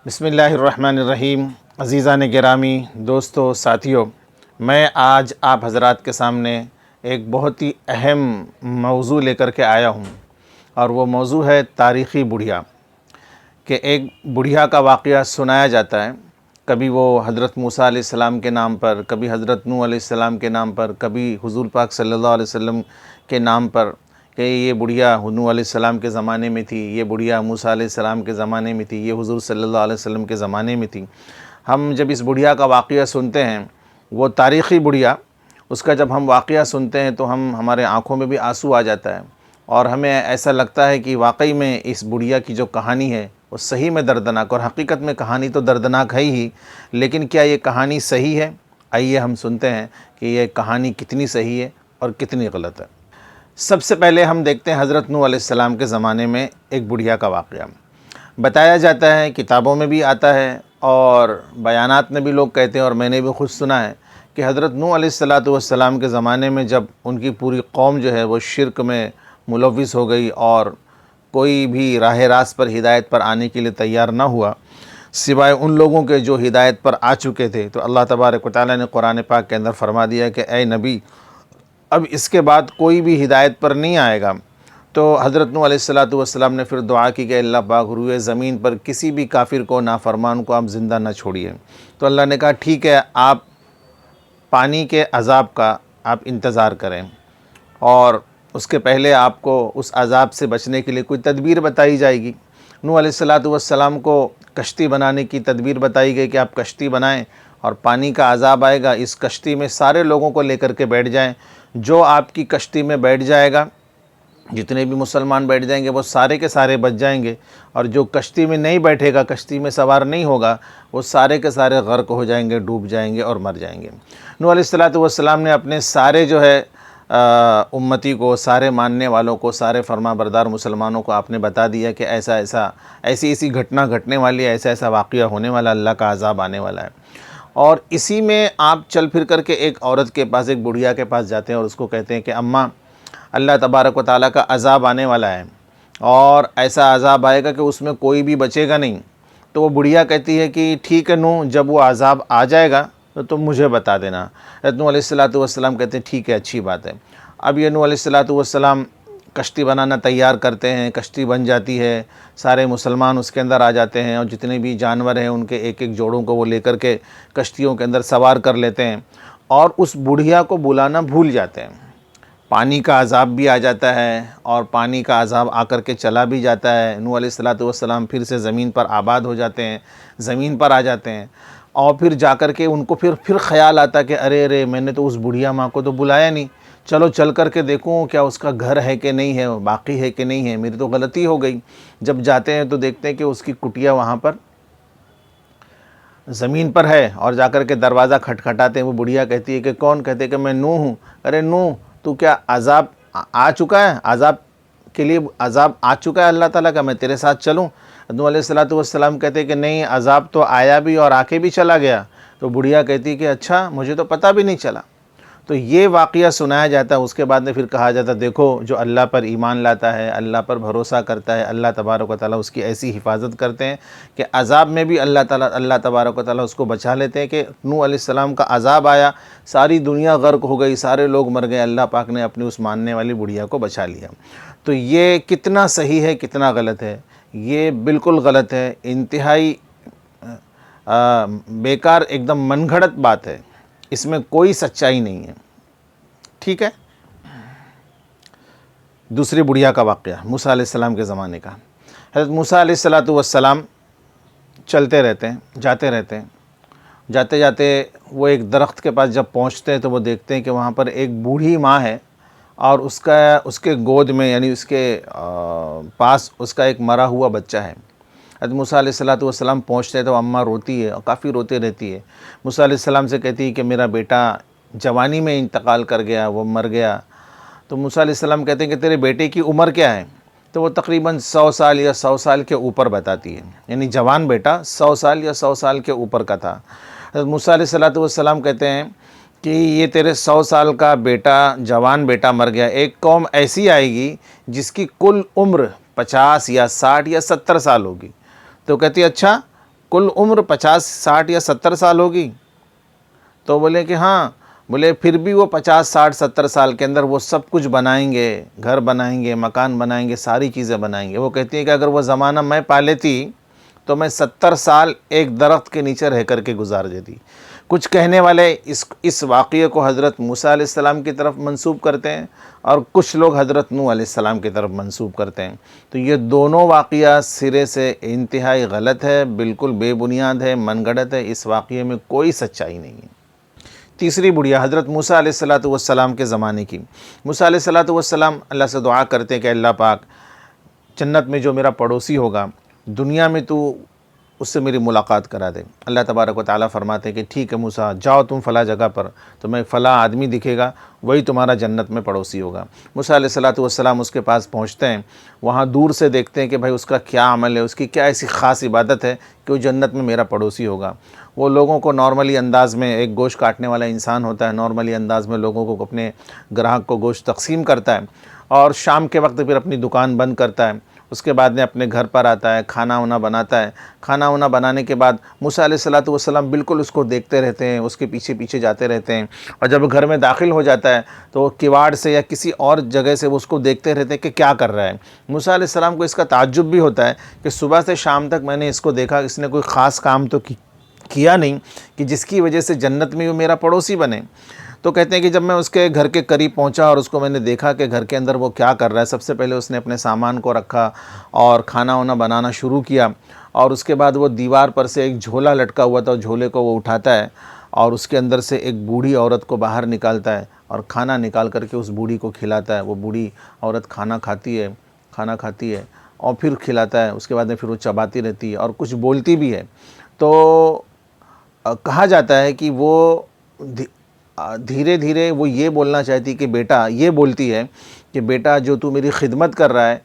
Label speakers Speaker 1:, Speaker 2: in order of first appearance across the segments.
Speaker 1: بسم اللہ الرحمن الرحیم۔ عزیزان گرامی، دوستو، ساتھیو، میں آج آپ حضرات کے سامنے ایک بہت ہی اہم موضوع لے کر کے آیا ہوں، اور وہ موضوع ہے تاریخی بڑھیا۔ کہ ایک بڑھیا کا واقعہ سنایا جاتا ہے، کبھی وہ حضرت موسیٰ علیہ السلام کے نام پر، کبھی حضرت نوح علیہ السلام کے نام پر، کبھی حضور پاک صلی اللہ علیہ وسلم کے نام پر، کہ یہ بڑھیا نوح علیہ السلام کے زمانے میں تھی، یہ بڑھیا موسیٰ علیہ السلام کے زمانے میں تھی، یہ حضور صلی اللہ علیہ وسلم کے زمانے میں تھی۔ ہم جب اس بڑھیا کا واقعہ سنتے ہیں، وہ تاریخی بڑھیا، اس کا جب ہم واقعہ سنتے ہیں تو ہمارے آنکھوں میں بھی آنسو آ جاتا ہے، اور ہمیں ایسا لگتا ہے کہ واقعی میں اس بڑھیا کی جو کہانی ہے وہ صحیح میں دردناک، اور حقیقت میں کہانی تو دردناک ہے ہی، لیکن کیا یہ کہانی صحیح ہے؟ آئیے ہم سنتے ہیں کہ یہ کہانی کتنی صحیح ہے اور کتنی غلط ہے۔ سب سے پہلے ہم دیکھتے ہیں حضرت نوح علیہ السلام کے زمانے میں ایک بڑھیا کا واقعہ بتایا جاتا ہے، کتابوں میں بھی آتا ہے اور بیانات میں بھی لوگ کہتے ہیں، اور میں نے بھی خود سنا ہے کہ حضرت نوح علیہ السلام کے زمانے میں جب ان کی پوری قوم جو ہے وہ شرک میں ملوث ہو گئی اور کوئی بھی راہ راست پر ہدایت پر آنے کے لیے تیار نہ ہوا سوائے ان لوگوں کے جو ہدایت پر آ چکے تھے، تو اللہ تبارک و تعالیٰ نے قرآن پاک کے اندر فرما دیا کہ اے نبی، اب اس کے بعد کوئی بھی ہدایت پر نہیں آئے گا۔ تو حضرت نوح علیہ السلام نے پھر دعا کی کہ اللہ پاک، روئے زمین پر کسی بھی کافر کو، نافرمان کو آپ زندہ نہ چھوڑیے۔ تو اللہ نے کہا ٹھیک ہے، آپ پانی کے عذاب کا آپ انتظار کریں، اور اس کے پہلے آپ کو اس عذاب سے بچنے کے لیے کوئی تدبیر بتائی جائے گی۔ نوح علیہ السلام کو کشتی بنانے کی تدبیر بتائی گئی کہ آپ کشتی بنائیں، اور پانی کا عذاب آئے گا، اس کشتی میں سارے لوگوں کو لے کر کے بیٹھ جائیں، جو آپ کی کشتی میں بیٹھ جائے گا، جتنے بھی مسلمان بیٹھ جائیں گے وہ سارے کے سارے بچ جائیں گے، اور جو کشتی میں نہیں بیٹھے گا، کشتی میں سوار نہیں ہوگا، وہ سارے کے سارے غرق ہو جائیں گے، ڈوب جائیں گے اور مر جائیں گے۔ نوح علیہ السلام نے اپنے سارے جو ہے امتی کو، سارے ماننے والوں کو، سارے فرما بردار مسلمانوں کو آپ نے بتا دیا کہ ایسی گھٹنا گھٹنے والی ہے، ایسا واقعہ ہونے والا، اللہ کا عذاب آنے والا ہے۔ اور اسی میں آپ چل پھر کر کے ایک عورت کے پاس، ایک بڑھیا کے پاس جاتے ہیں اور اس کو کہتے ہیں کہ اماں، اللہ تبارک و تعالیٰ کا عذاب آنے والا ہے، اور ایسا عذاب آئے گا کہ اس میں کوئی بھی بچے گا نہیں۔ تو وہ بڑھیا کہتی ہے کہ ٹھیک ہے نوح، جب وہ عذاب آ جائے گا تو تم مجھے بتا دینا۔ حضرت نوح علیہ السلام کہتے ہیں ٹھیک ہے، اچھی بات ہے۔ اب یہ نوح علیہ السلام کشتی بنانا تیار کرتے ہیں، کشتی بن جاتی ہے، سارے مسلمان اس کے اندر آ جاتے ہیں، اور جتنے بھی جانور ہیں ان کے ایک ایک جوڑوں کو وہ لے کر کے کشتیوں کے اندر سوار کر لیتے ہیں، اور اس بڑھیا کو بلانا بھول جاتے ہیں۔ پانی کا عذاب بھی آ جاتا ہے، اور پانی کا عذاب آ کر کے چلا بھی جاتا ہے۔ نوح علیہ السلام پھر سے زمین پر آباد ہو جاتے ہیں، زمین پر آ جاتے ہیں، اور پھر جا کر کے ان کو پھر خیال آتا کہ ارے میں نے تو اس بڑھیا ماں کو تو بلایا نہیں، چلو چل کر کے دیکھوں کیا اس کا گھر ہے کہ نہیں ہے، باقی ہے کہ نہیں ہے، میری تو غلطی ہو گئی۔ جب جاتے ہیں تو دیکھتے ہیں کہ اس کی کٹیا وہاں پر زمین پر ہے، اور جا کر کے دروازہ کھٹکھٹاتے ہیں۔ وہ بڑھیا کہتی ہے کہ کون؟ کہتے ہیں کہ میں نوح ہوں۔ ارے نوح، تو کیا عذاب آ چکا ہے؟ عذاب کے لیے عذاب آ چکا ہے اللہ تعالیٰ کا، میں تیرے ساتھ چلوں؟ نوح علیہ السلام کہتے ہیں کہ نہیں، عذاب تو آیا بھی اور آ کے بھی چلا گیا۔ تو بڑھیا کہتی ہے کہ اچھا، مجھے تو پتہ بھی نہیں چلا۔ تو یہ واقعہ سنایا جاتا ہے، اس کے بعد میں پھر کہا جاتا ہے دیکھو، جو اللہ پر ایمان لاتا ہے، اللہ پر بھروسہ کرتا ہے، اللہ تبارک و تعالیٰ اس کی ایسی حفاظت کرتے ہیں کہ عذاب میں بھی اللہ تبارک و تعالیٰ اس کو بچا لیتے ہیں۔ کہ نوح علیہ السلام کا عذاب آیا، ساری دنیا غرق ہو گئی، سارے لوگ مر گئے، اللہ پاک نے اپنی اس ماننے والی بڑھیا کو بچا لیا۔ تو یہ کتنا صحیح ہے، کتنا غلط ہے؟ یہ بالکل غلط ہے، انتہائی بیکار، ایک دم من گھڑت بات ہے، اس میں کوئی سچائی نہیں ہے۔ ٹھیک ہے، دوسری بڑھیا کا واقعہ موسیٰ علیہ السلام کے زمانے کا۔ حضرت موسیٰ علیہ السلام چلتے رہتے ہیں، جاتے رہتے ہیں، جاتے جاتے وہ ایک درخت کے پاس جب پہنچتے ہیں تو وہ دیکھتے ہیں کہ وہاں پر ایک بوڑھی ماں ہے، اور اس کے گود میں، یعنی اس کے پاس اس کا ایک مرا ہوا بچہ ہے۔ حضرت موسیٰ علیہ السلام پہنچتے ہیں تو اماں روتی ہے، اور کافی روتے رہتی ہے۔ موسیٰ علیہ السلام سے کہتی ہے کہ میرا بیٹا جوانی میں انتقال کر گیا، وہ مر گیا۔ تو موسیٰ علیہ السلام کہتے ہیں کہ تیرے بیٹے کی عمر کیا ہے؟ تو وہ تقریباً 100 سال یا 100 سال کے اوپر بتاتی ہے، یعنی جوان بیٹا 100 سال یا 100 سال کے اوپر کا تھا۔ حضرت موسیٰ علیہ السلام کہتے ہیں کہ یہ تیرے 100 سال کا بیٹا، جوان بیٹا مر گیا، ایک قوم ایسی آئے گی جس کی کل عمر 50 یا 60 یا 70 سال ہوگی۔ تو کہتی ہے اچھا، کل عمر 50 60 یا 70 سال ہوگی؟ تو بولے کہ ہاں، بولے پھر بھی وہ 50 60 70 سال کے اندر وہ سب کچھ بنائیں گے، گھر بنائیں گے، مکان بنائیں گے، ساری چیزیں بنائیں گے۔ وہ کہتی ہیں کہ اگر وہ زمانہ میں پا لیتی تو میں 70 سال ایک درخت کے نیچے رہ کر کے گزار دیتی۔ کچھ کہنے والے اس واقعے کو حضرت موسیٰ علیہ السلام کی طرف منسوب کرتے ہیں، اور کچھ لوگ حضرت نوح علیہ السلام کی طرف منسوب کرتے ہیں۔ تو یہ دونوں واقعہ سرے سے انتہائی غلط ہے، بالکل بے بنیاد ہے، من گھڑت ہے، اس واقعے میں کوئی سچائی نہیں ہے۔ تیسری بڑھیا حضرت موسیٰ علیہ السلام کے زمانے کی۔ موسیٰ علیہ السلام اللہ سے دعا کرتے ہیں کہ اللہ پاک، جنت میں جو میرا پڑوسی ہوگا، دنیا میں تو اس سے میری ملاقات کرا دے۔ اللہ تبارک و تعالیٰ فرماتے ہیں کہ ٹھیک ہے موسیٰ، جاؤ تم فلاں جگہ پر، تمہیں فلاں آدمی دکھے گا، وہی تمہارا جنت میں پڑوسی ہوگا۔ موسیٰ علیہ السلام اس کے پاس پہنچتے ہیں، وہاں دور سے دیکھتے ہیں کہ بھائی اس کا کیا عمل ہے، اس کی کیا ایسی خاص عبادت ہے کہ وہ جنت میں میرا پڑوسی ہوگا۔ وہ لوگوں کو نارملی انداز میں، ایک گوشت کاٹنے والا انسان ہوتا ہے، نارملی انداز میں لوگوں کو، اپنے گراہک کو گوشت تقسیم کرتا ہے، اور شام کے وقت پھر اپنی دکان بند کرتا ہے۔ اس کے بعد میں اپنے گھر پر آتا ہے، کھانا وانا بناتا ہے۔ کھانا وانا بنانے کے بعد موسیٰ علیہ السلام بالکل اس کو دیکھتے رہتے ہیں، اس کے پیچھے پیچھے جاتے رہتے ہیں، اور جب گھر میں داخل ہو جاتا ہے تو کواڑ سے یا کسی اور جگہ سے وہ اس کو دیکھتے رہتے ہیں کہ کیا کر رہا ہے۔ موسیٰ علیہ السلام کو اس کا تعجب بھی ہوتا ہے کہ صبح سے شام تک میں نے اس کو دیکھا، اس نے کوئی خاص کام تو کیا نہیں کہ جس کی وجہ سے جنت میں وہ میرا پڑوسی بنے۔ تو کہتے ہیں کہ جب میں اس کے گھر کے قریب پہنچا اور اس کو میں نے دیکھا کہ گھر کے اندر وہ کیا کر رہا ہے، سب سے پہلے اس نے اپنے سامان کو رکھا اور کھانا وانا بنانا شروع کیا، اور اس کے بعد وہ دیوار پر سے ایک جھولا لٹکا ہوا تھا، جھولے کو وہ اٹھاتا ہے اور اس کے اندر سے ایک بوڑھی عورت کو باہر نکالتا ہے اور کھانا نکال کر کے اس بوڑھی کو کھلاتا ہے۔ وہ بوڑھی عورت کھانا کھاتی ہے اور پھر کھلاتا ہے، اس کے بعد میں پھر وہ چباتی رہتی ہے اور کچھ بولتی بھی ہے۔ تو کہا جاتا ہے کہ وہ دھیرے دھیرے وہ یہ بولنا چاہتی کہ بیٹا، یہ بولتی ہے کہ بیٹا جو تو میری خدمت کر رہا ہے،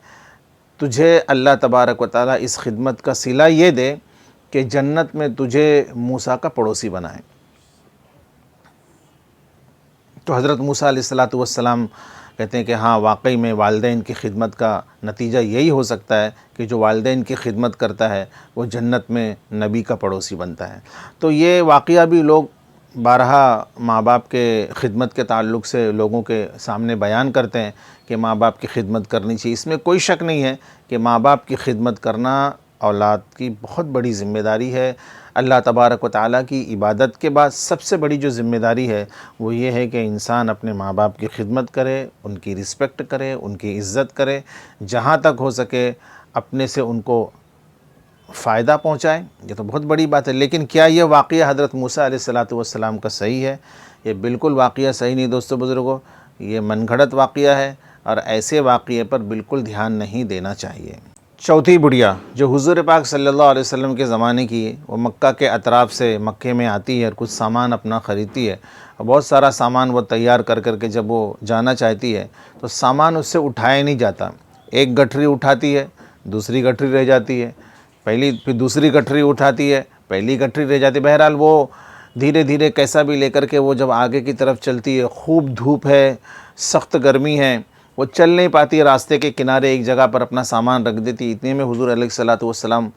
Speaker 1: تجھے اللہ تبارک و تعالیٰ اس خدمت کا صلہ یہ دے کہ جنت میں تجھے موسیٰ کا پڑوسی بنائے۔ تو حضرت موسیٰ علیہ السلام کہتے ہیں کہ ہاں، واقعی میں والدین کی خدمت کا نتیجہ یہی ہو سکتا ہے کہ جو والدین کی خدمت کرتا ہے وہ جنت میں نبی کا پڑوسی بنتا ہے۔ تو یہ واقعہ بھی لوگ بارہا ماں باپ کے خدمت کے تعلق سے لوگوں کے سامنے بیان کرتے ہیں کہ ماں باپ کی خدمت کرنی چاہیے۔ اس میں کوئی شک نہیں ہے کہ ماں باپ کی خدمت کرنا اولاد کی بہت بڑی ذمہ داری ہے۔ اللہ تبارک و تعالیٰ کی عبادت کے بعد سب سے بڑی جو ذمہ داری ہے وہ یہ ہے کہ انسان اپنے ماں باپ کی خدمت کرے، ان کی رسپیکٹ کرے، ان کی عزت کرے، جہاں تک ہو سکے اپنے سے ان کو فائدہ پہنچائے۔ یہ تو بہت بڑی بات ہے، لیکن کیا یہ واقعہ حضرت موسیٰ علیہ السلام کا صحیح ہے؟ یہ بالکل واقعہ صحیح نہیں دوستو بزرگوں، یہ من گھڑت واقعہ ہے، اور ایسے واقعے پر بالکل دھیان نہیں دینا چاہیے۔ چوتھی بڑھیا جو حضور پاک صلی اللہ علیہ وسلم کے زمانے کی ہے، وہ مکہ کے اطراف سے مکے میں آتی ہے اور کچھ سامان اپنا خریدتی ہے، اور بہت سارا سامان وہ تیار کر کے جب وہ جانا چاہتی ہے تو سامان اس سے اٹھایا نہیں جاتا۔ ایک گٹھری اٹھاتی ہے، دوسری گٹھری رہ جاتی ہے، پھر دوسری گٹھری اٹھاتی ہے، پہلی گٹھری رہ جاتی ہے۔ بہرحال وہ دھیرے دھیرے کیسا بھی لے کر کے وہ جب آگے کی طرف چلتی ہے، خوب دھوپ ہے، سخت گرمی ہے، وہ چل نہیں پاتی، راستے کے کنارے ایک جگہ پر اپنا سامان رکھ دیتی۔ اتنے میں حضور علیہ السلام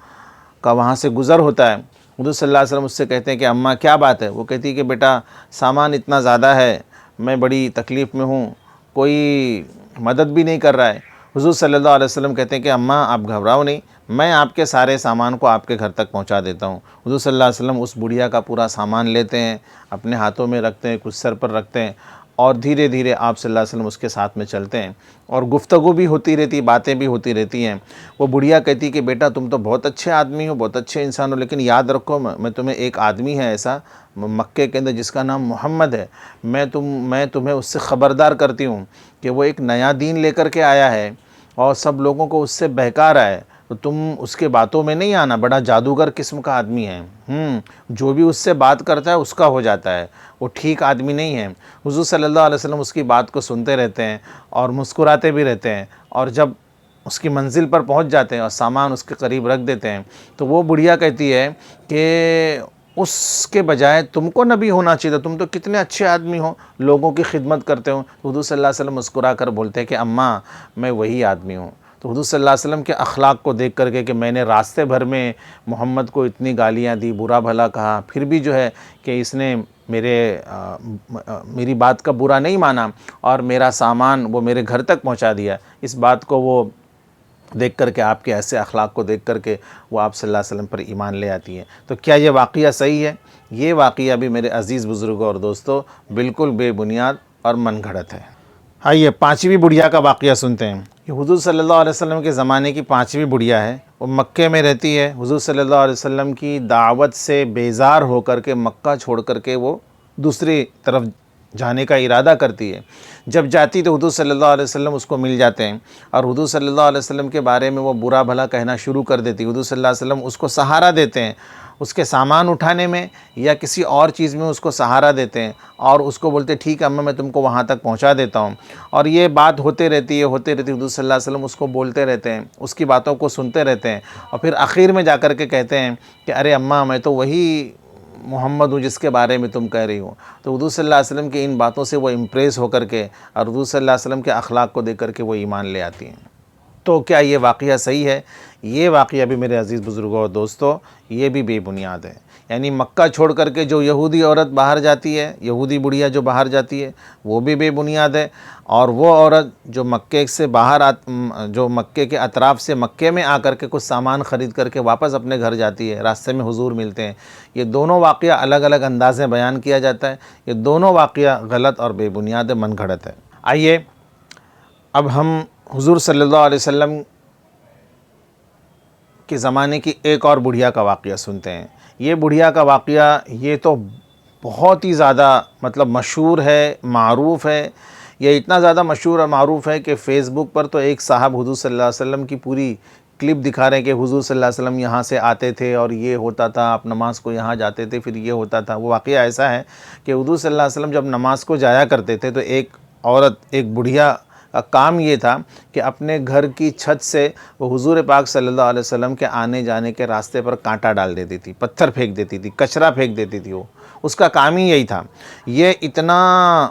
Speaker 1: کا وہاں سے گزر ہوتا ہے۔ حضور صلی اللہ علیہ وسلم اس سے کہتے ہیں کہ اماں کیا بات ہے؟ وہ کہتی ہے کہ بیٹا سامان اتنا زیادہ ہے، میں بڑی تکلیف میں ہوں، کوئی مدد بھی نہیں کر رہا ہے۔ حضور صلی اللہ علیہ وسلم کہتے ہیں کہ اماں آپ گھبراؤ نہیں، میں آپ کے سارے سامان کو آپ کے گھر تک پہنچا دیتا ہوں۔ حضور صلی اللہ علیہ وسلم اس بڑھیا کا پورا سامان لیتے ہیں، اپنے ہاتھوں میں رکھتے ہیں، کچھ سر پر رکھتے ہیں، اور دھیرے دھیرے آپ صلی اللہ علیہ وسلم اس کے ساتھ میں چلتے ہیں، اور گفتگو بھی ہوتی رہتی، باتیں بھی ہوتی رہتی ہیں۔ وہ بڑھیا کہتی کہ بیٹا تم تو بہت اچھے آدمی ہو، بہت اچھے انسان ہو، لیکن یاد رکھو میں تمہیں ایک آدمی ہے ایسا مکے کے اندر جس کا نام محمد ہے، میں تمہیں اس سے خبردار کرتی ہوں کہ وہ ایک نیا دین لے کر کے آیا ہے اور سب لوگوں کو اس سے بہکا رہا ہے، تو تم اس کے باتوں میں نہیں آنا، بڑا جادوگر قسم کا آدمی ہے، جو بھی اس سے بات کرتا ہے اس کا ہو جاتا ہے، وہ ٹھیک آدمی نہیں ہے۔ حضور صلی اللہ علیہ وسلم اس کی بات کو سنتے رہتے ہیں اور مسکراتے بھی رہتے ہیں، اور جب اس کی منزل پر پہنچ جاتے ہیں اور سامان اس کے قریب رکھ دیتے ہیں تو وہ بڑھیا کہتی ہے کہ اس کے بجائے تم کو نبی ہونا چاہیے، تم تو کتنے اچھے آدمی ہو، لوگوں کی خدمت کرتے ہو۔ حضور صلی اللہ علیہ وسلم مسکرا کر بولتے ہیں کہ اماں میں وہی آدمی ہوں۔ تو حضور صلی اللہ علیہ وسلم کے اخلاق کو دیکھ کر کے کہ میں نے راستے بھر میں محمد کو اتنی گالیاں دی، برا بھلا کہا، پھر بھی جو ہے کہ اس نے میری بات کا برا نہیں مانا اور میرا سامان وہ میرے گھر تک پہنچا دیا، اس بات کو وہ دیکھ کر کے، آپ کے ایسے اخلاق کو دیکھ کر کے وہ آپ صلی اللہ علیہ وسلم پر ایمان لے آتی ہیں۔ تو کیا یہ واقعہ صحیح ہے؟ یہ واقعہ بھی میرے عزیز بزرگوں اور دوستوں بالکل بے بنیاد اور من گھڑت ہے۔ آئیے 5ویں بڑھیا کا واقعہ سنتے ہیں۔ یہ حضور صلی اللہ علیہ وسلم کے زمانے کی 5ویں بڑھیا ہے، وہ مکے میں رہتی ہے۔ حضور صلی اللہ علیہ وسلم کی دعوت سے بیزار ہو کر کے مکہ چھوڑ کر کے وہ دوسری طرف جانے کا ارادہ کرتی ہے۔ جب جاتی تو حضور صلی اللہ علیہ وسلم اس کو مل جاتے ہیں اور حضور صلی اللہ علیہ وسلم کے بارے میں وہ برا بھلا کہنا شروع کر دیتی۔ حضور صلی اللہ علیہ وسلم اس کو سہارا دیتے ہیں، اس کے سامان اٹھانے میں یا کسی اور چیز میں اس کو سہارا دیتے ہیں اور اس کو بولتے ٹھیک ہے اماں میں تم کو وہاں تک پہنچا دیتا ہوں، اور یہ بات ہوتے رہتی ہے حضور صلی اللہ علیہ وسلم اس کو بولتے رہتے ہیں، اس کی باتوں کو سنتے رہتے ہیں اور پھر آخر میں جا کر کے کہتے ہیں کہ ارے اماں میں تو وہی محمد ہوں جس کے بارے میں تم کہہ رہی ہو۔ تو حضور صلی اللہ علیہ وسلم کی ان باتوں سے وہ امپریس ہو کر کے اور حضور صلی اللہ علیہ وسلم کے اخلاق کو دیکھ کر کے وہ ایمان لے آتی ہیں۔ تو کیا یہ واقعہ صحیح ہے؟ یہ واقعہ بھی میرے عزیز بزرگوں اور دوستوں یہ بھی بے بنیاد ہے۔ یعنی مکہ چھوڑ کر کے جو یہودی عورت باہر جاتی ہے، یہودی بڑھیا جو باہر جاتی ہے وہ بھی بے بنیاد ہے، اور وہ عورت جو مکے سے باہر جو مکے کے اطراف سے مکے میں آ کر کے کچھ سامان خرید کر کے واپس اپنے گھر جاتی ہے، راستے میں حضور ملتے ہیں، یہ دونوں واقعہ الگ الگ انداز میں بیان کیا جاتا ہے۔ یہ دونوں واقعہ غلط اور بے بنیاد من گھڑت ہے۔ آئیے اب ہم حضور صلی اللہ علیہ وسلم کے زمانے کی ایک اور بڑھیا کا واقعہ سنتے ہیں۔ یہ بڑھیا کا واقعہ یہ تو بہت ہی زیادہ مطلب مشہور ہے، معروف ہے۔ یہ اتنا زیادہ مشہور اور معروف ہے کہ فیس بک پر تو ایک صاحب حضور صلی اللہ علیہ وسلم کی پوری کلپ دکھا رہے ہیں کہ حضور صلی اللہ علیہ وسلم یہاں سے آتے تھے اور یہ ہوتا تھا، آپ نماز کو یہاں جاتے تھے، پھر یہ ہوتا تھا۔ وہ واقعہ ایسا ہے کہ حضور صلی اللہ علیہ وسلم جب نماز کو جایا کرتے تھے تو ایک عورت، ایک بڑھیا کا کام یہ تھا کہ اپنے گھر کی چھت سے وہ حضور پاک صلی اللہ علیہ وسلم کے آنے جانے کے راستے پر کانٹا ڈال دیتی تھی، پتھر پھینک دیتی تھی، کچرا پھینک دیتی تھی۔ وہ اس کا کام ہی یہی تھا۔ یہ اتنا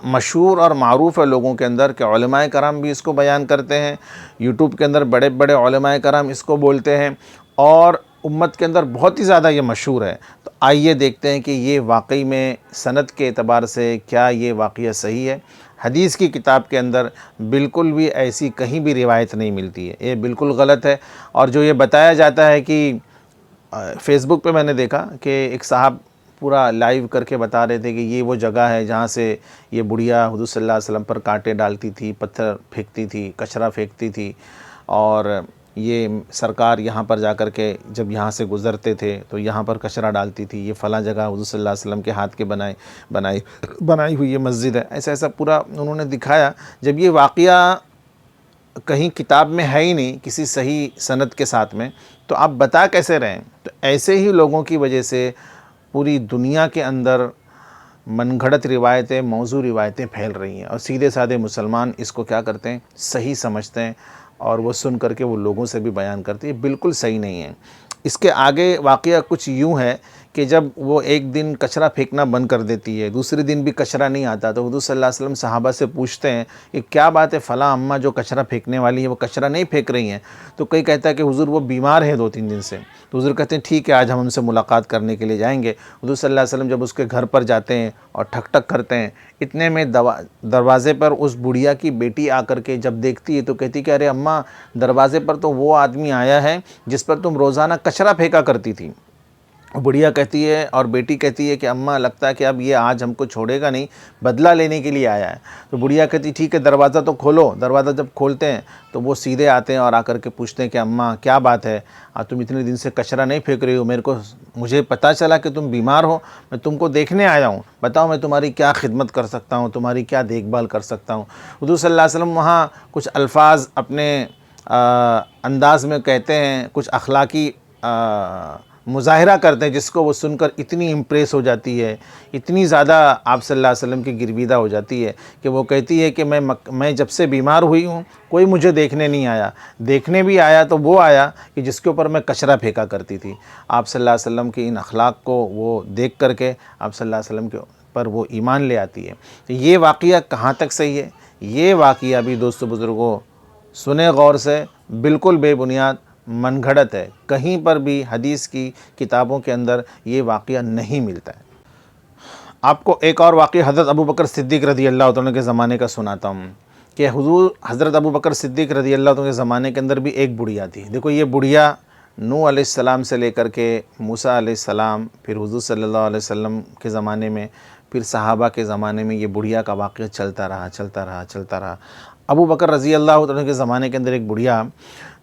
Speaker 1: مشہور اور معروف ہے لوگوں کے اندر کہ علماء کرام بھی اس کو بیان کرتے ہیں، یوٹیوب کے اندر بڑے بڑے علماء کرام اس کو بولتے ہیں اور امت کے اندر بہت ہی زیادہ یہ مشہور ہے۔ تو آئیے دیکھتے ہیں کہ یہ واقعی میں سند کے اعتبار سے کیا یہ واقعہ صحیح ہے۔ حدیث کی کتاب کے اندر بالکل بھی ایسی کہیں بھی روایت نہیں ملتی ہے، یہ بالکل غلط ہے۔ اور جو یہ بتایا جاتا ہے کہ فیس بک پہ میں نے دیکھا کہ ایک صاحب پورا لائیو کر کے بتا رہے تھے کہ یہ وہ جگہ ہے جہاں سے یہ بڑھیا حضور صلی اللہ علیہ وسلم پر کانٹے ڈالتی تھی، پتھر پھینکتی تھی، کچرا پھینکتی تھی، اور یہ سرکار یہاں پر جا کر کے جب یہاں سے گزرتے تھے تو یہاں پر کچرا ڈالتی تھی، یہ فلاں جگہ حضور صلی اللہ علیہ وسلم کے ہاتھ کے بنائی ہوئی یہ مسجد ہے۔ ایسا پورا انہوں نے دکھایا۔ جب یہ واقعہ کہیں کتاب میں ہے ہی نہیں کسی صحیح سند کے ساتھ میں، تو آپ بتا کیسے رہیں؟ تو ایسے ہی لوگوں کی وجہ سے پوری دنیا کے اندر من گھڑت روایتیں، موضوع روایتیں پھیل رہی ہیں، اور سیدھے سادھے مسلمان اس کو کیا کرتے ہیں؟ صحیح سمجھتے ہیں اور وہ سن کر کے وہ لوگوں سے بھی بیان کرتے ہیں۔ بالکل صحیح نہیں ہے۔ اس کے آگے واقعہ کچھ یوں ہے کہ جب وہ ایک دن کچرا پھینکنا بند کر دیتی ہے، دوسرے دن بھی کچرا نہیں آتا، تو حضور صلی اللہ علیہ وسلم صحابہ سے پوچھتے ہیں کہ کیا بات ہے، فلاں اماں جو کچرا پھینکنے والی ہے وہ کچرا نہیں پھینک رہی ہیں؟ تو کوئی کہتا ہے کہ حضور وہ بیمار ہے 2-3 دن سے۔ تو حضور کہتے ہیں ٹھیک ہے آج ہم ان سے ملاقات کرنے کے لیے جائیں گے۔ حضور صلی اللہ علیہ وسلم جب اس کے گھر پر جاتے ہیں اور ٹھک ٹھک کرتے ہیں، اتنے میں دروازے پر اس بڑھیا کی بیٹی آ کر کے جب دیکھتی ہے تو کہتی کہ ارے اماں، دروازے پر تو وہ آدمی آیا ہے جس پر تم روزانہ کچرا پھینکا کرتی تھی۔ بڑھیا کہتی ہے اور بیٹی کہتی ہے کہ اماں لگتا ہے کہ اب یہ آج ہم کو چھوڑے گا نہیں، بدلہ لینے کے لیے آیا ہے۔ تو بڑھیا کہتی ٹھیک ہے دروازہ تو کھولو۔ دروازہ جب کھولتے ہیں تو وہ سیدھے آتے ہیں اور آ کر کے پوچھتے ہیں کہ اماں کیا بات ہے، تم اتنے دن سے کچرا نہیں پھینک رہی ہو، مجھے پتہ چلا کہ تم بیمار ہو، میں تم کو دیکھنے آیا ہوں، بتاؤ میں تمہاری کیا خدمت کر سکتا ہوں، تمہاری کیا دیکھ بھال کر سکتا ہوں۔ حضور صلی اللہ علیہ وسلم وہاں کچھ الفاظ اپنے انداز میں کہتے ہیں، کچھ اخلاقی مظاہرہ کرتے ہیں جس کو وہ سن کر اتنی امپریس ہو جاتی ہے، اتنی زیادہ آپ صلی اللہ علیہ وسلم کی گرویدہ ہو جاتی ہے کہ وہ کہتی ہے کہ میں جب سے بیمار ہوئی ہوں کوئی مجھے دیکھنے نہیں آیا، دیکھنے بھی آیا تو وہ آیا کہ جس کے اوپر میں کچرا پھینکا کرتی تھی۔ آپ صلی اللہ علیہ وسلم کے ان اخلاق کو وہ دیکھ کر کے آپ صلی اللہ علیہ وسلم کے پر وہ ایمان لے آتی ہے۔ تو یہ واقعہ کہاں تک صحیح ہے؟ یہ واقعہ بھی دوستو بزرگوں سنیں غور سے بالکل بے بنیاد من گھڑت ہے، کہیں پر بھی حدیث کی کتابوں کے اندر یہ واقعہ نہیں ملتا ہے۔ آپ کو ایک اور واقعہ حضرت ابو بکر صدیق رضی اللہ عنہ کے زمانے کا سناتا ہوں کہ حضرت ابو بکر صدیق رضی اللہ عنہ کے زمانے کے اندر بھی ایک بڑھیا تھی۔ دیکھو یہ بڑھیا نوح علیہ السلام سے لے کر کے موسیٰ علیہ السلام، پھر حضور صلی اللہ علیہ وسلم کے زمانے میں، پھر صحابہ کے زمانے میں یہ بڑھیا کا واقعہ چلتا رہا۔ ابو بکر رضی اللہ عنہ کے زمانے کے اندر ایک بڑھیا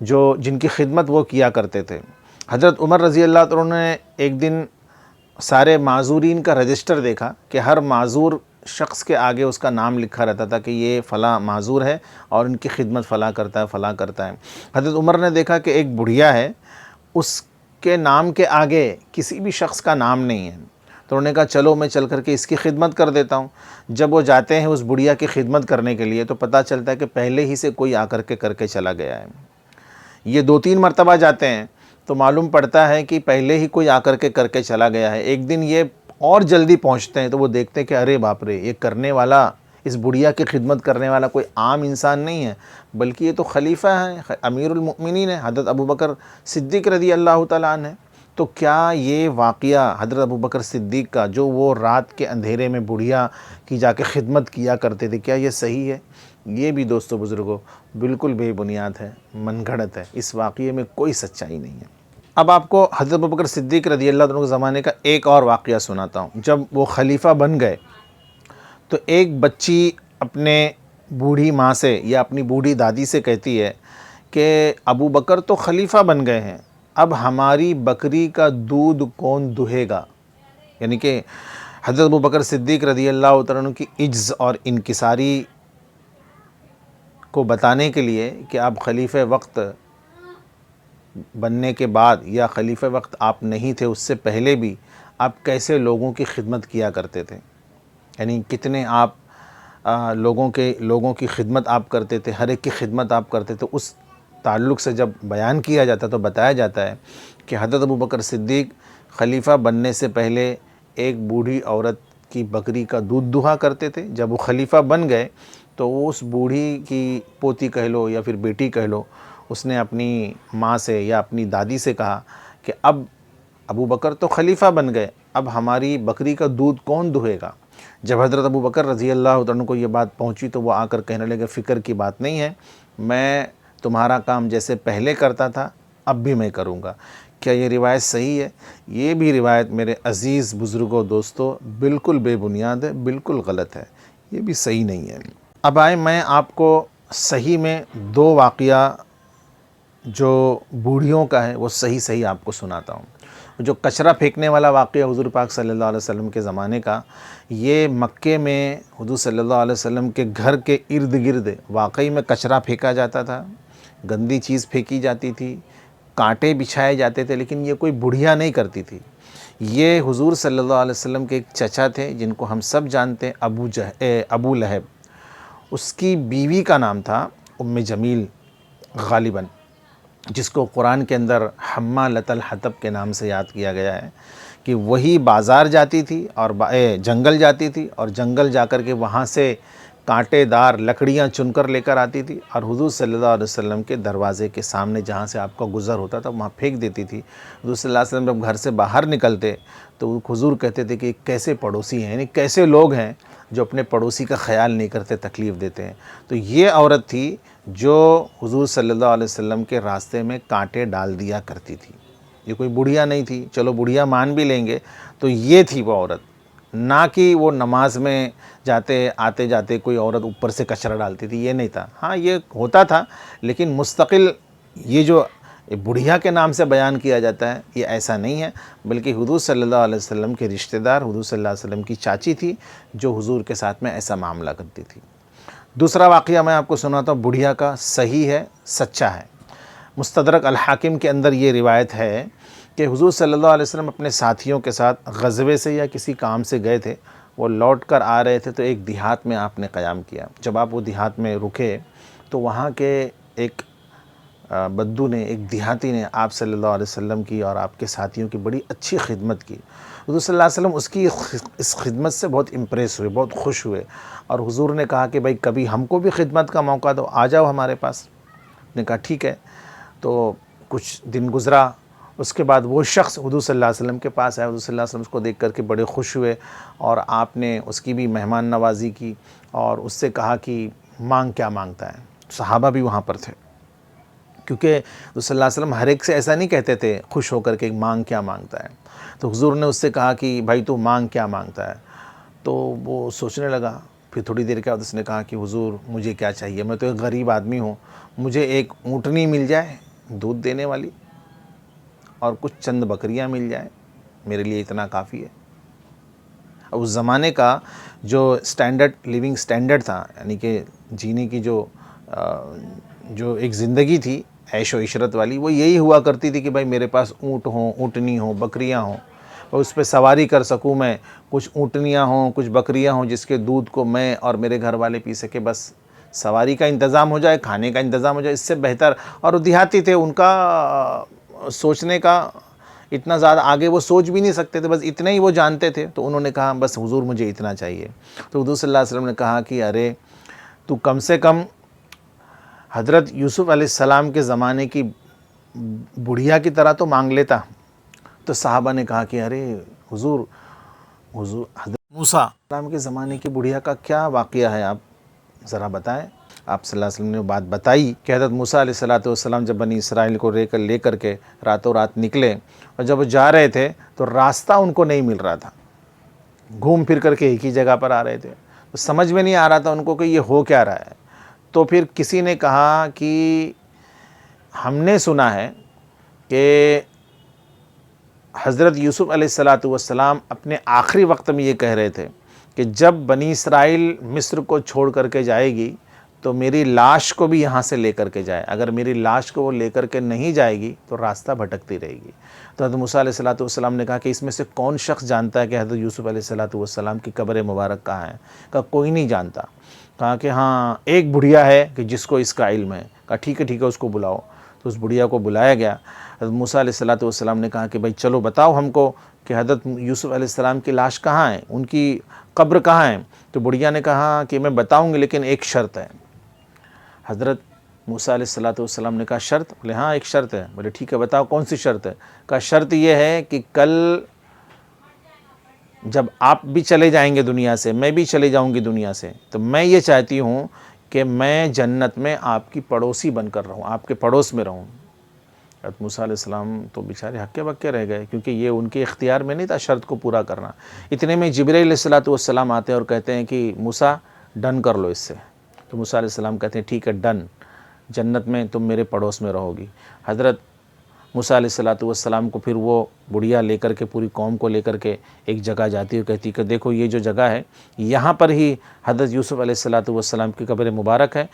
Speaker 1: جن کی خدمت وہ کیا کرتے تھے۔ حضرت عمر رضی اللہ عنہ نے ایک دن سارے معذورین کا رجسٹر دیکھا کہ ہر معذور شخص کے آگے اس کا نام لکھا رہتا تھا کہ یہ فلاں معذور ہے اور ان کی خدمت فلاں کرتا ہے۔ حضرت عمر نے دیکھا کہ ایک بڑھیا ہے، اس کے نام کے آگے کسی بھی شخص کا نام نہیں ہے، تو انہوں نے کہا چلو میں چل کر کے اس کی خدمت کر دیتا ہوں۔ جب وہ جاتے ہیں اس بڑھیا کی خدمت کرنے کے لیے تو پتہ چلتا ہے کہ پہلے ہی سے کوئی آ کر کے چلا گیا ہے۔ یہ 2-3 مرتبہ جاتے ہیں تو معلوم پڑتا ہے کہ پہلے ہی کوئی آ کر کے چلا گیا ہے۔ ایک دن یہ اور جلدی پہنچتے ہیں تو وہ دیکھتے ہیں کہ ارے باپ رے، یہ کرنے والا، اس بڑھیا کی خدمت کرنے والا کوئی عام انسان نہیں ہے، بلکہ یہ تو خلیفہ ہے، امیر المؤمنین ہے، حضرت ابو بکر صدیق رضی اللہ تعالیٰ عنہ ہے۔ تو کیا یہ واقعہ حضرت ابو بکر صدیق کا، جو وہ رات کے اندھیرے میں بڑھیا کی جا کے خدمت کیا کرتے تھے، کیا یہ صحیح ہے؟ یہ بھی دوستو بزرگوں بالکل بے بنیاد ہے، من گھڑت ہے، اس واقعے میں کوئی سچائی نہیں ہے۔ اب آپ کو حضرت ابو بکر صدیق رضی اللہ عنہ کے زمانے کا ایک اور واقعہ سناتا ہوں۔ جب وہ خلیفہ بن گئے تو ایک بچی اپنے بوڑھی ماں سے یا اپنی بوڑھی دادی سے کہتی ہے کہ ابو بکر تو خلیفہ بن گئے ہیں، اب ہماری بکری کا دودھ کون دہے گا؟ یعنی کہ حضرت ابو بکر صدیق رضی اللہ عنہ کی عجز اور انکساری کو بتانے کے لیے کہ آپ خلیفہ وقت بننے کے بعد یا خلیفہ وقت آپ نہیں تھے، اس سے پہلے بھی آپ کیسے لوگوں کی خدمت کیا کرتے تھے، یعنی کتنے آپ لوگوں کی خدمت آپ کرتے تھے، ہر ایک کی خدمت آپ کرتے تھے۔ اس تعلق سے جب بیان کیا جاتا تو بتایا جاتا ہے کہ حضرت ابو بکر صدیق خلیفہ بننے سے پہلے ایک بوڑھی عورت کی بکری کا دودھ دہا کرتے تھے۔ جب وہ خلیفہ بن گئے تو اس بوڑھی کی پوتی کہہ لو یا پھر بیٹی کہہ لو، اس نے اپنی ماں سے یا اپنی دادی سے کہا کہ اب ابو بکر تو خلیفہ بن گئے، اب ہماری بکری کا دودھ کون دہے گا؟ جب حضرت ابو بکر رضی اللہ عنہ کو یہ بات پہنچی تو وہ آ کر کہنے لگے فکر کی بات نہیں ہے، میں تمہارا کام جیسے پہلے کرتا تھا اب بھی میں کروں گا۔ کیا یہ روایت صحیح ہے؟ یہ بھی روایت میرے عزیز بزرگوں دوستو بالکل بے بنیاد ہے، بالکل غلط ہے، یہ بھی صحیح نہیں ہے۔ اب آئے میں آپ کو صحیح میں 2 واقعہ جو بوڑھیوں کا ہے وہ صحیح آپ کو سناتا ہوں۔ جو کچرا پھینکنے والا واقعہ حضور پاک صلی اللہ علیہ وسلم کے زمانے کا، یہ مکے میں حضور صلی اللہ علیہ وسلم کے گھر کے ارد گرد واقعی میں کچرا پھینکا جاتا تھا، گندی چیز پھینکی جاتی تھی، کانٹے بچھائے جاتے تھے، لیکن یہ کوئی بڑھیا نہیں کرتی تھی۔ یہ حضور صلی اللہ علیہ وسلم کے ایک چچا تھے جن کو ہم سب جانتے ہیں، ابو لہب۔ اس کی بیوی کا نام تھا ام جمیل غالباً، جس کو قرآن کے اندر حمالۃ الحطب کے نام سے یاد کیا گیا ہے کہ وہی بازار جاتی تھی اور جنگل جاتی تھی اور جنگل جا کر کے وہاں سے کانٹے دار لکڑیاں چن کر لے کر آتی تھی اور حضور صلی اللہ علیہ وسلم کے دروازے کے سامنے جہاں سے آپ کا گزر ہوتا تھا وہاں پھینک دیتی تھی۔ حضور صلی اللہ علیہ وسلم جب گھر سے باہر نکلتے تو حضور کہتے تھے کہ کیسے پڑوسی ہیں، یعنی کیسے لوگ ہیں جو اپنے پڑوسی کا خیال نہیں کرتے، تکلیف دیتے ہیں۔ تو یہ عورت تھی جو حضور صلی اللہ علیہ وسلم کے راستے میں کانٹے ڈال دیا کرتی تھی۔ یہ کوئی بڑھیا نہیں تھی، چلو بڑھیا مان بھی لیں گے، تو یہ تھی وہ عورت، نہ کہ وہ نماز میں آتے جاتے کوئی عورت اوپر سے کچرا ڈالتی تھی، یہ نہیں تھا۔ ہاں یہ ہوتا تھا، لیکن مستقل یہ جو بڑھیا کے نام سے بیان کیا جاتا ہے یہ ایسا نہیں ہے، بلکہ حضور صلی اللہ علیہ وسلم کے رشتہ دار حضور صلی اللہ علیہ وسلم کی چاچی تھی جو حضور کے ساتھ میں ایسا معاملہ کرتی تھی۔ دوسرا واقعہ میں آپ کو سناتا ہوں، بڑھیا کا، صحیح ہے، سچا ہے۔ مستدرک الحاکم کے اندر یہ روایت ہے کہ حضور صلی اللہ علیہ وسلم اپنے ساتھیوں کے ساتھ غزوے سے یا کسی کام سے گئے تھے، وہ لوٹ کر آ رہے تھے تو ایک دیہات میں آپ نے قیام کیا۔ جب آپ وہ دیہات میں رکے تو وہاں کے ایک بدو نے، ایک دیہاتی نے آپ صلی اللہ علیہ وسلم کی اور آپ کے ساتھیوں کی بڑی اچھی خدمت کی۔ حضور صلی اللہ علیہ وسلم اس کی اس خدمت سے بہت امپریس ہوئے، بہت خوش ہوئے، اور حضور نے کہا کہ بھائی کبھی ہم کو بھی خدمت کا موقع دو، آ جاؤ ہمارے پاس۔ نے کہا ٹھیک ہے۔ تو کچھ دن گزرا، اس کے بعد وہ شخص حضور صلی اللہ علیہ وسلم کے پاس آیا. حضور صلی اللہ علیہ وسلم اس کو دیکھ کر کے بڑے خوش ہوئے اور آپ نے اس کی بھی مہمان نوازی کی اور اس سے کہا کہ مانگ کیا مانگتا ہے. صحابہ بھی وہاں پر تھے، کیونکہ حضور صلی اللہ علیہ وسلم ہر ایک سے ایسا نہیں کہتے تھے خوش ہو کر کے مانگ کیا مانگتا ہے. تو حضور نے اس سے کہا کہ بھائی تو مانگ کیا مانگتا ہے. تو وہ سوچنے لگا. پھر تھوڑی دیر کے بعد اس نے کہا کہ حضور مجھے کیا چاہیے، میں تو ایک غریب آدمی ہوں، مجھے ایک اونٹنی مل جائے دودھ دینے والی اور کچھ چند بکریاں مل جائیں، میرے لیے اتنا کافی ہے. اس زمانے کا جو سٹینڈرڈ لیونگ سٹینڈرڈ تھا، یعنی کہ جینے کی جو ایک زندگی تھی عیش و عشرت والی، وہ یہی ہوا کرتی تھی کہ بھائی میرے پاس اونٹ ہوں، اونٹنی ہوں، بکریاں ہوں اور اس پہ سواری کر سکوں میں، کچھ اونٹنیاں ہوں، کچھ بکریاں ہوں جس کے دودھ کو میں اور میرے گھر والے پی سکے، بس سواری کا انتظام ہو جائے، کھانے کا انتظام ہو جائے، اس سے بہتر. اور وہ دیہاتی تھے، ان کا سوچنے کا اتنا زیادہ آگے وہ سوچ بھی نہیں سکتے تھے، بس اتنے ہی وہ جانتے تھے. تو انہوں نے کہا بس حضور مجھے اتنا چاہیے. تو حضور صلی اللہ علیہ وسلم نے کہا کہ ارے تو کم سے کم حضرت یوسف علیہ السلام کے زمانے کی بڑھیا کی طرح تو مانگ لیتا. تو صحابہ نے کہا کہ ارے حضور حضرت موسیٰ علیہ السلام کے زمانے کی بڑھیا کا کیا واقعہ ہے، آپ ذرا بتائیں. آپ صلی اللہ علیہ وسلم نے بات بتائی کہ حضرت موسیٰ علیہ السلام جب بنی اسرائیل کو لے کر کے راتوں رات نکلے اور جب وہ جا رہے تھے تو راستہ ان کو نہیں مل رہا تھا، گھوم پھر کر کے ایک ہی جگہ پر آ رہے تھے. تو سمجھ میں نہیں آ رہا تھا ان کو کہ یہ ہو کیا رہا ہے. تو پھر کسی نے کہا کہ ہم نے سنا ہے کہ حضرت یوسف علیہ السلام اپنے آخری وقت میں یہ کہہ رہے تھے کہ جب بنی اسرائیل مصر کو چھوڑ کر کے جائے گی تو میری لاش کو بھی یہاں سے لے کر کے جائے، اگر میری لاش کو وہ لے کر کے نہیں جائے گی تو راستہ بھٹکتی رہے گی. تو حضرت موسیٰ علیہ السلام نے کہا کہ اس میں سے کون شخص جانتا ہے کہ حضرت یوسف علیہ السلام کی قبر مبارک کہاں ہے؟ کہا کوئی نہیں جانتا. کہا کہ ہاں ایک بڑھیا ہے کہ جس کو اس کا علم ہے. کہا ٹھیک ہے اس کو بلاؤ. تو اس بڑھیا کو بلایا گیا. حضرت موسیٰ علیہ السلام نے کہا کہ بھائی چلو بتاؤ ہم کو کہ حضرت یوسف علیہ السلام کی لاش کہاں ہے، ان کی قبر کہاں ہے. تو بڑھیا نے کہا کہ میں بتاؤں گی لیکن ایک شرط ہے. حضرت موسیٰ علیہ السلام نے کہا شرط؟ بولے ہاں ایک شرط ہے. بولے ٹھیک ہے بتاؤ کون سی شرط ہے. کہا شرط یہ ہے کہ کل جب آپ بھی چلے جائیں گے دنیا سے، میں بھی چلے جاؤں گی دنیا سے، تو میں یہ چاہتی ہوں کہ میں جنت میں آپ کی پڑوسی بن کر رہوں، آپ کے پڑوس میں رہوں. حضرت موسیٰ علیہ السلام تو بیچارے ہکے بکے رہ گئے، کیونکہ یہ ان کے اختیار میں نہیں تھا شرط کو پورا کرنا. اتنے میں جبرائیل علیہ السلام آتے ہیں اور کہتے ہیں کہ موسیٰ ڈن کر لو اس سے. تو موسیٰ علیہ السلام کہتے ہیں ٹھیک ہے ڈن، جنت میں تم میرے پڑوس میں رہو گی. حضرت موسیٰ علیہ السلام کو پھر وہ بڑھیا لے کر کے پوری قوم کو لے کر کے ایک جگہ جاتی ہے، کہتی کہ دیکھو یہ جو جگہ ہے یہاں پر ہی حضرت یوسف علیہ السلام کی قبر مبارک ہے.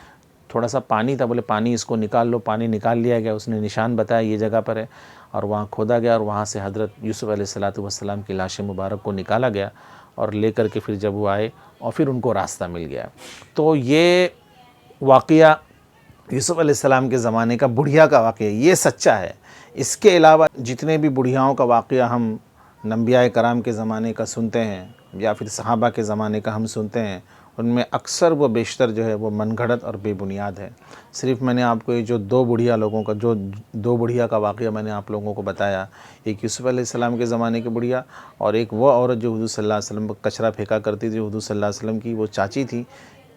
Speaker 1: تھوڑا سا پانی تھا، بولے پانی اس کو نکال لو. پانی نکال لیا گیا، اس نے نشان بتایا یہ جگہ پر ہے اور وہاں کھودا گیا اور وہاں سے حضرت یوسف علیہ السلام کی لاش مبارک کو نکالا گیا اور لے کر کے پھر جب وہ آئے اور پھر ان کو راستہ مل گیا. تو یہ واقعہ یوسف علیہ السلام کے زمانے کا بڑھیا کا واقعہ یہ سچا ہے. اس کے علاوہ جتنے بھی بڑھیاؤں کا واقعہ ہم انبیاء کرام کے زمانے کا سنتے ہیں یا پھر صحابہ کے زمانے کا ہم سنتے ہیں، ان میں اکثر و بیشتر جو ہے وہ من گھڑت اور بے بنیاد ہے. صرف میں نے آپ کو یہ جو دو بڑھیا کا واقعہ میں نے آپ لوگوں کو بتایا، ایک یوسف علیہ السلام کے زمانے کی بڑھیا اور ایک وہ عورت جو حضور صلی اللہ علیہ وسلم پر کچرا پھینکا کرتی تھی، حضور صلی اللہ علیہ وسلم کی وہ چاچی تھی.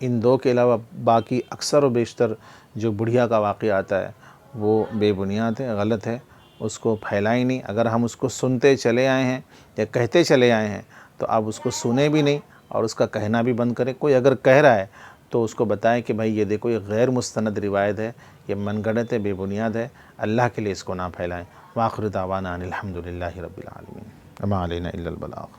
Speaker 1: ان دو کے علاوہ باقی اکثر و بیشتر جو بڑھیا کا واقعہ آتا ہے وہ بے بنیاد ہے، غلط ہے. اس کو پھیلائیں نہیں. اگر ہم اس کو سنتے چلے آئے ہیں یا کہتے چلے آئے ہیں تو آپ اس کو سنیں بھی نہیں اور اس کا کہنا بھی بند کریں. کوئی اگر کہہ رہا ہے تو اس کو بتائیں کہ بھائی یہ دیکھو یہ غیر مستند روایت ہے، یہ من گھڑت ہے، بے بنیاد ہے. اللہ کے لیے اس کو نہ پھیلائیں. وآخر دعوانا ان الحمد للہ رب العالمین. وما علینا الا البلاغ.